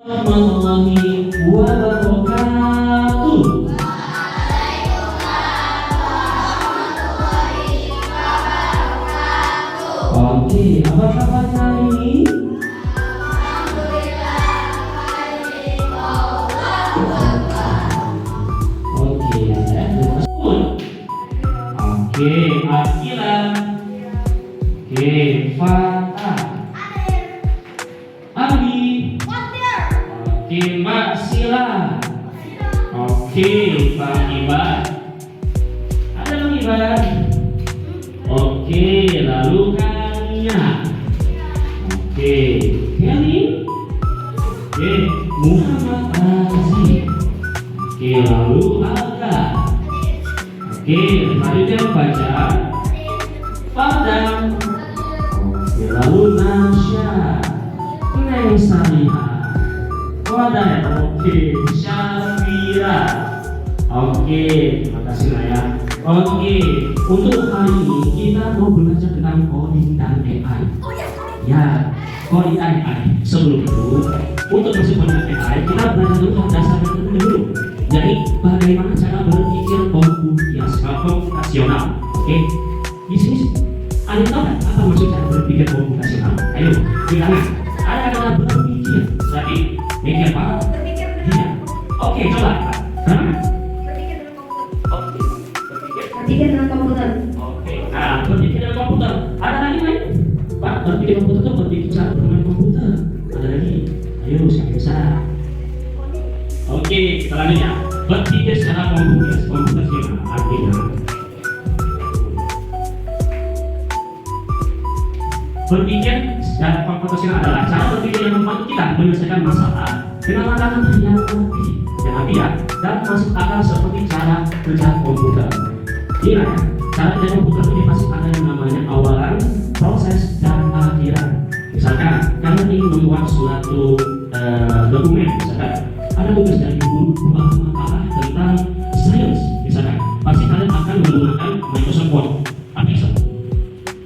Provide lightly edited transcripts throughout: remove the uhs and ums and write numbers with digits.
Warahmatullahi wabarakatuh. Oke, apa kabar hari ini? Oke, saya tersebut. Oke, Akila. Oke, Fatah. Abi. Oke, Mbak Sila. Oke, Bang Iban. Ada Bang Iban. Oke, lalu Kania. Oke, Kelly. Oke, Muhammad Aziz. Oke, lalu Alga. Oke, selanjutnya baca Padang. Oke, lalu Nasya. Neng Salihah. Wadah. Oke, Syafira. Oke, terima kasih Naya. Oke, untuk hari ini kita mau belajar tentang coding dan AI. Ya, coding dan AI. Sebelum itu, untuk masuk ke AI, kita belajar dulu dasar terlebih dulu. Jadi, bagaimana cara berpikir komputasional. Oke, di sini ada yang tahu nggak apa maksud cara berpikir komputasional? Ayo, bilangnya. Ada kata berpikir. Berarti mikir apa? Iya. Oke, coba. Berpikir dengan komputer. Oke, nah berpikir dengan komputer. Ada lagi lain? Pak, berpikir komputer itu berpikir cara bermain komputer. Ada lagi? Ayo, siapa bisa? Oke, selanjutnya berpikir secara komputasional. Artinya berpikir secara komputasional adalah cara berpikir yang membantu kita menyelesaikan masalah dengan langkah-langkah yang rapi ya, dan masuk akal seperti cara kerja komputer. Ingat ya, cara kerja komputer ini pasti ada yang namanya awalan, proses, dan akhiran. Misalkan kalian ingin membuat suatu dokumen, misalkan ada tugas dari guru makalah tentang sains, misalkan pasti kalian akan menggunakan Microsoft Word, Excel,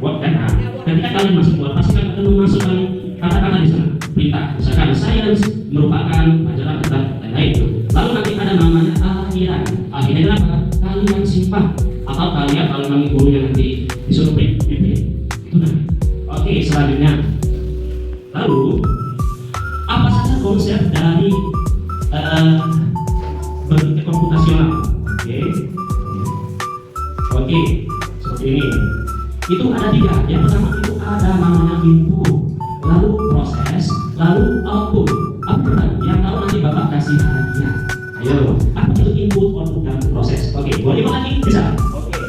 Word dan ketika kalian masuk Word pasti kalian akan memasukkan kata-kata di sana, perintah, misalkan sains merupakan pelajaran tentang lain-lain. Lalu nanti ada namanya akhiran. Akhiran apa? Kalian simpan atau kalian kalau nanti gurunya nanti disuruh print itu nah. Oke, selanjutnya lalu apa saja konsep dari berpikir komputasional? Oke, seperti ini. Itu ada 3. Yang pertama itu ada namanya input, lalu proses, lalu output. Apa yang tahu nanti bapak kasih hadiah. Ayo, apa itu input, output, dan proses? Oke, boleh lagi bisa? Oke.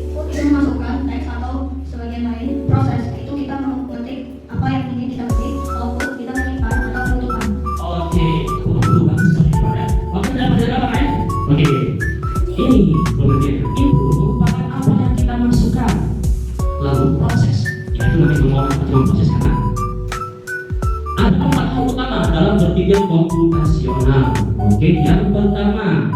Input itu memasukkan teks atau sebagian lain. Proses itu kita mengetik apa yang ingin kita ketik. Output kita menyimpan atau penutupan. Oke, bagus sekali Pak ya. Oke, dapat apa ya? Oke, ini pengertian input merupakan apa yang kita masukkan. Lalu proses, yaitu nanti memproses karena ada 4 hal utama dalam berpikir komputasional. Oke, yang pertama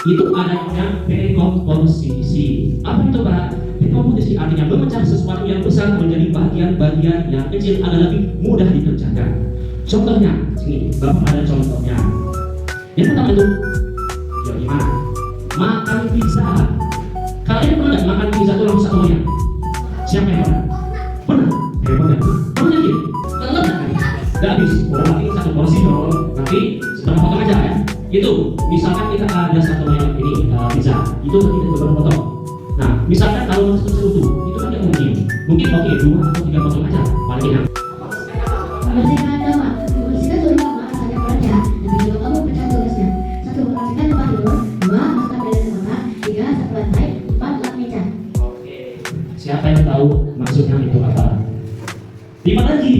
itu adanya dekomposisi. Apa itu Pak? Dekomposisi artinya memecah sesuatu yang besar menjadi bagian-bagian yang kecil agar lebih mudah dikerjakan. Contohnya, sini Bapak ada contohnya. Yang pertama itu, ya gimana? Makan pizza. Kalian pernah nggak makan pizza itu langsung satu loyang? Siapa yang pernah? Pernah? Hebat ya? Pernah yakin? Kalau nggak habis. Oh, nanti satu porsi dong. Nanti seberapa potong aja ya? Itu, misalkan kita ada satu loyang ini pizza, itu nanti kita beberapa potong. Nah, misalkan kalau masuk seutuh, itu kan nggak mungkin. Mungkin oke, 2 atau 3 potong aja, paling enak. Membersihkan kamar. Membersihkan seluruh kamar saja pekerja. Dan juga kamu pecah tugasnya. 1. Membersihkan tempat tidur. 2. Masukkan beres kotak. 3. Sapu lantai. 4. Lap meja. Oke. Siapa yang tahu maksudnya itu apa? 5 lagi.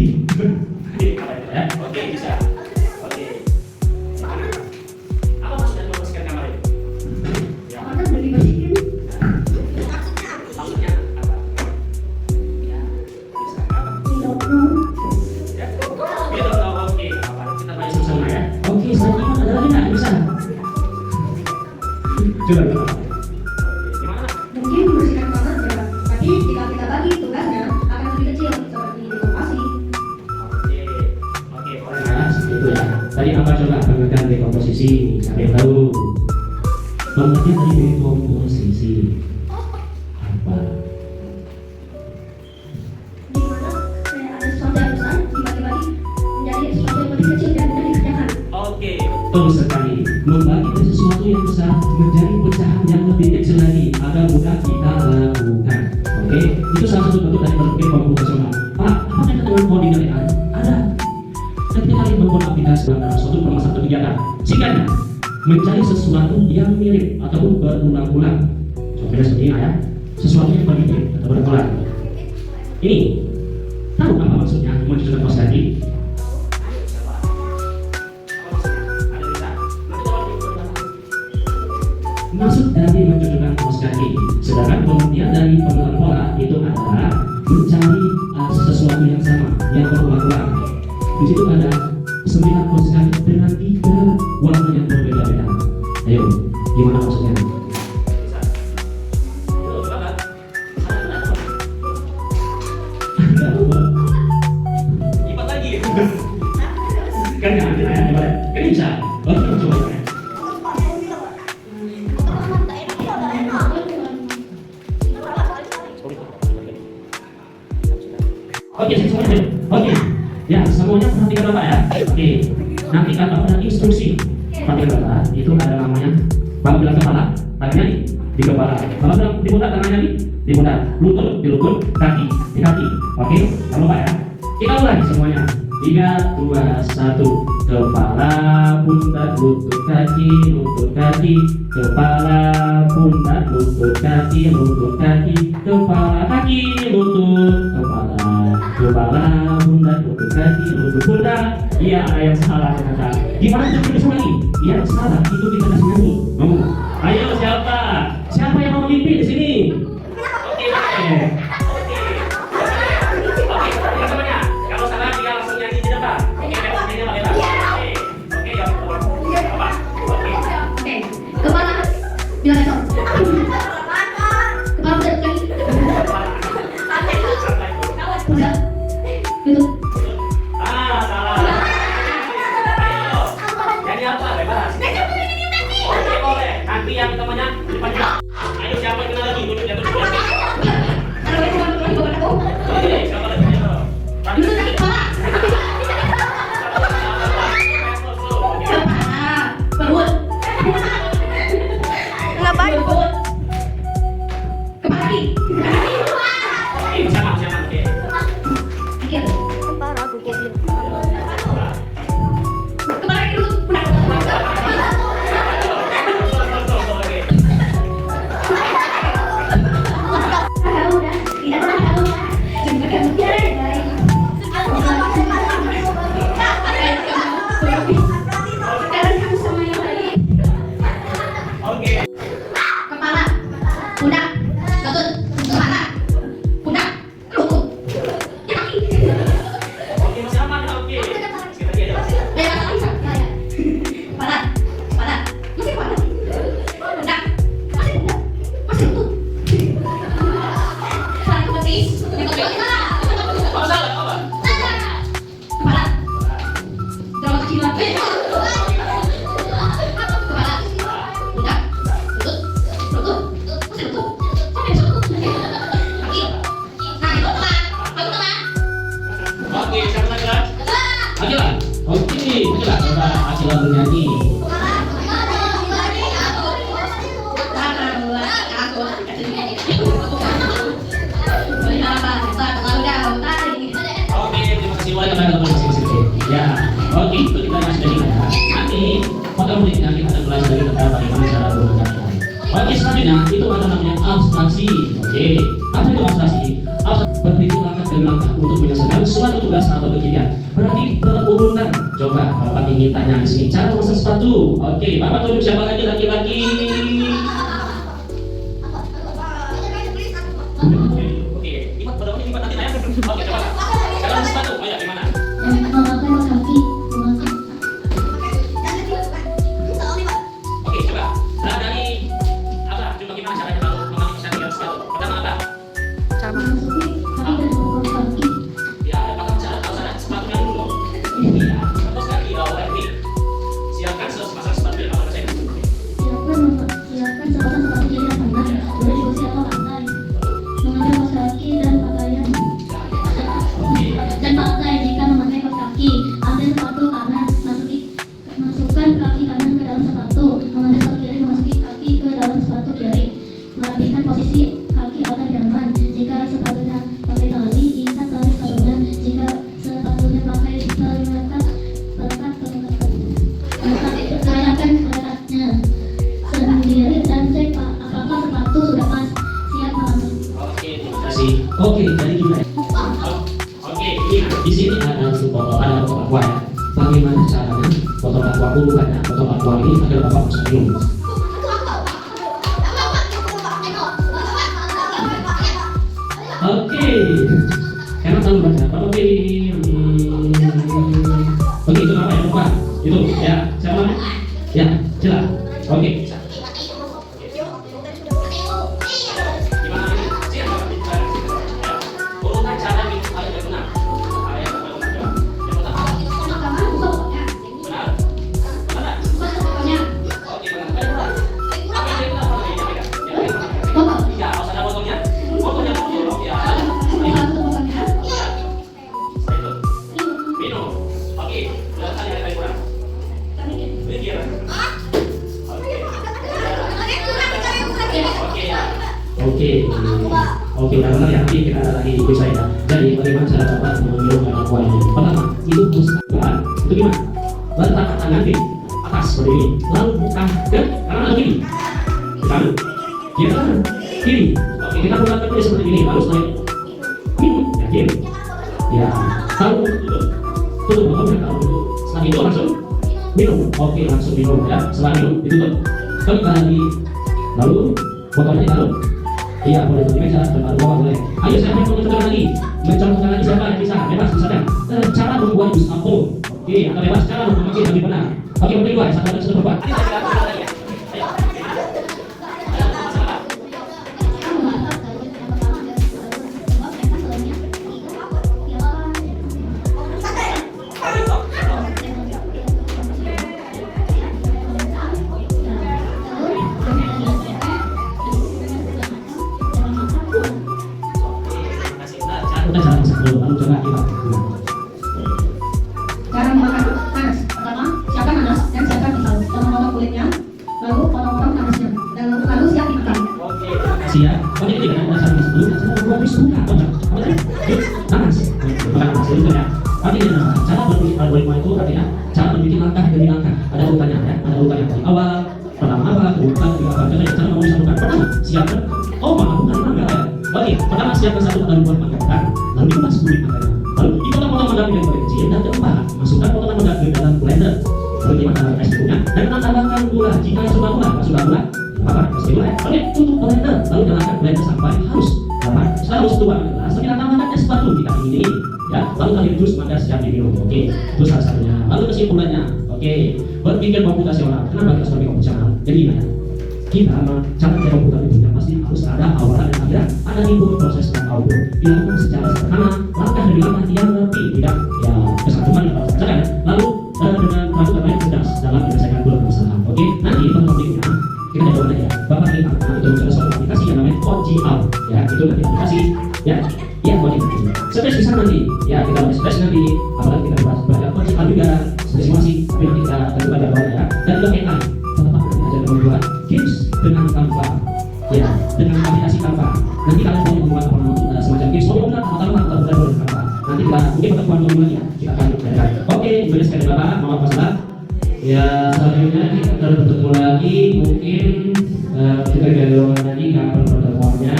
Apa itu ya? Oke, bisa. Oke. Apa maksudnya membersihkan kamar itu? Ya. Kamar kan udah dibersihin. Maksudnya apa? Ya, bisa apa? Tidur. Ya. Kita tahu oke. Apa? Kita baca sama-sama ya. Oke, selanjutnya ada lagi nggak bisa? Coba kita. Gimana? Mungkin membersihkan kamar berat, tapi jika kita bagi tugasnya akan lebih kecil seperti dekorasi. Oke, boleh ya. tadi apa coba pengertian dekomposisi? Siapa yang tahu? Pengertian dari dekomposisi apa? Dimana kayak ada sesuatu yang besar dibagi-bagi menjadi sesuatu yang lebih kecil dan mudah dikerjakan. Oke, betul sekali. Membagi dari sesuatu yang besar menjadi pecahan yang lebih kecil lagi agar mudah kita lakukan. Oke, itu salah satu bentuk dari berpikir komputasional. Pak, apa kaitan dengan coding dari AI? Ada. Ketika kalian membuat aplikasi dalam suatu permasalahan kegiatan, singkatnya mencari sesuatu yang mirip ataupun berulang-ulang. Contohnya seperti ini ya, sesuatu yang mirip atau berulang. Ini, tahu apa maksudnya menunjukkan kaos kaki? Maksud dari menunjukkan kaos kaki, sedangkan pengertian dari pengenalan pola itu adalah mencari sesuatu yang sama, yang berulang-ulang. Di situ ada 9 kaos kaki dengan 3 warna yang berbeda-beda. Ayo, gimana maksudnya? Lipat lagi. Kan nggak ada ya, coba. Kan bisa. Oke, coba. Oke, semuanya. Oke. Ya, semuanya perhatikan Bapak ya. Oke. Nanti Bapak ada instruksi. Perhatikan Bapak, itu ada namanya. Bapak bilang kepala, tangannya di kepala. Bapak bilang di pundak, tangannya di pundak. Lutut di lutut, kaki di kaki. Oke, kalau Pak ya. Kita ulangi semuanya. 3, 2, 1. Kepala, pundak, lutut, kaki, kepala, pundak, lutut, kaki, kepala, kaki, lutut, kepala, pundak, lutut, kaki, lutut, pundak. Iya, ada yang salah ternyata. Gimana kita bisa lagi? Iya, salah. Itu kita kasih nyanyi. Ngomong. Ayo siapa? Siapa yang mau mimpi di sini? Oke. Semuanya. Kalau salah dia langsung nyanyi di depan. Oke, langsung nyanyi Pak. Oke, ya. Apa? Oke, kepala bilang esok. Kepala pundak kaki. Pundak. Lutut. Salah. Ayo. Jadi apa? Bebas. Oke, boleh. Nanti yang temannya di depan. Ayo siapa yang kenal lagi? Lutut jatuh. Kalau itu bukan aku. Oke, siapa lagi? Lutut kaki kepala. Kepala. Perut. Ngapain? Perut. Kepala kaki. Oke, siapa? Oke. Kaki. Parah aku kok. Kepala kaki lutut. Pundak. Udah. Tidak pernah tahu. Cuma kamu biarin. Sekarang kamu sama yang lain. Oke. Kepala, pundak, lutut, kepala, pundak, lutut, kaki. Oke, masih aman ya? Oke. Kita lagi aja. Kepala, masih kepala, pundak, masih lutut. Saling betis, Masalah apa? kepala, terlalu kecil lagi. Kepala, pundak, lutut, masih lutut. Sampai lutut. Kaki, teman. Oke, siapa lagi lah? Akila. Oke, Akila. Coba Akila bernyanyi. Oke, terima kasih banyak karena kamu masih. Ya, oke, itu kita masih dari ya. Nanti pada muridnya kita akan belajar lagi tentang bagaimana cara berpikir. Oke, selanjutnya itu ada namanya abstraksi. Oke, apa itu abstraksi? Abstraksi berpikir langkah demi langkah untuk menyelesaikan suatu tugas atau kegiatan. Berarti berurutan. Coba Bapak ingin tanya di sini cara memasak sepatu. Oke, Bapak tunjuk siapa lagi laki-laki? Oke, lipat pada lipat nanti ya. Oke, coba. Cara memasak sepatu. Ayo, gimana? Memakai kaki, memakai. Oke, coba. Nah, dari apa? Coba gimana caranya kalau memakai sepatu? Pertama apa? Cara Masuki kaki dan memakai kaki. Ya, ada patang cara. Kalau ada sepatunya dulu. Iya, terus kaki. Oh, lagi. Bagaimana caranya botol aqua bukannya botol aqua ini agar bapak bisa minum? Oke, enak selalu baca. Oke, oke itu apa ya lupa? Itu ya siapa namanya? Ya, jelas. Oke. Oke, udah benar ya, nanti kita ada lagi quiz saya. Jadi bagaimana cara dapat meminum aqua ini? Pertama, itu harus agak, itu gimana? Letakkan tangan di atas seperti ini, lalu buka ke kanan atau kiri? Kanan, kiri kanan, kiri. Oke, kita buka ke kiri seperti ini, lalu setelah minum, ya kiri. Ya, lalu tutup botolnya, kalau tutup. Setelah itu langsung minum. Oke, langsung minum ya. Setelah minum ditutup, klik lagi, lalu botolnya taruh. Iya boleh, di meja dan baru boleh. Ayo saya mau mencoba lagi. Mencoba lagi siapa yang bisa? Bebas misalnya. Cara membuat jus apel. Oke, atau bebas cara memakai lebih benar. Oke, yang kedua, satu lagi sudah berbuat. Lalu coba kita Cara memakan panas. Pertama, siapkan nanas dan siapkan pisau. Jangan potong kulitnya, lalu potong-potong nanasnya, dan lalu siap dimakan. siap. Oke, ini kan ada satu sebelum saya membuat biskuit apa nanas. Makan nanas itu ya. Artinya cara beralgoritma itu artinya cara berbikin langkah demi langkah. Ada urutannya ya, ada urutannya dari awal. Pertama apa, kemudian juga apa. Contohnya cara mau disatukan. Pertama, siapkan. Oh, melakukan mangga ya. Oke, pertama siapkan satu adonan buat mangga. Lalu dikupas kulit mangganya. Lalu dipotong-potong mendadak yang paling kecil dan keempat masukkan potongan mendadak ke dalam blender. Lalu dimakan es bukunya dan tambahkan gula. Jika suka gula, masukkan gula. Apa? Mesti gula. Oke, tutup blender. Lalu nyalakan blender sampai halus. Setelah halus keluar ke gelas, kita tambahkan es batu kita ini. Ya, lalu tadi jus mangga siap diminum. Oke, itu salah satunya. Lalu kesimpulannya, oke, berpikir komputasional. Kenapa kita sebagai komputasional? Jadi gimana? Kita cara kerja komputer itu yang pasti harus ada awalan dan akhiran, ada input, proses dan output. Dilakukan secara sederhana, langkah demi langkah yang lebih tidak ya kesatuan atau saja. Lalu dengan peraturan yang cerdas dalam menyelesaikan permasalahan. Oke, nanti pada topiknya kita jawab aja. Bapak ini akan mencoba suatu aplikasi yang namanya OGL. Ya, itu nanti aplikasi. Ya, OGL. Space bisa nanti. Ya, kita bahas space nanti. Apalagi kita bahas OGL juga spesifikasi. Tapi nanti kita coba jawab ya. Dan juga AI. Bapak nanti aja membuat games dengan Canva. Ya, dengan aplikasi Canva. Nanti kalian mau membuat semacam games. Oh, benar, atau dengan Canva. Nanti kita mungkin pertemuan dulu ya. Kita akan belajar. Oke, boleh sekali Bapak, mohon masalah. Ya, selanjutnya kita bertemu lagi. Mungkin kita dialog lagi kapan pertemuannya.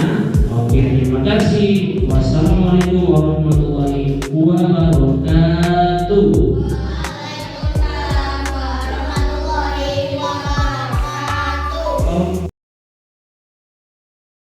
Oke, terima kasih. Wassalamualaikum warahmatullahi wabarakatuh.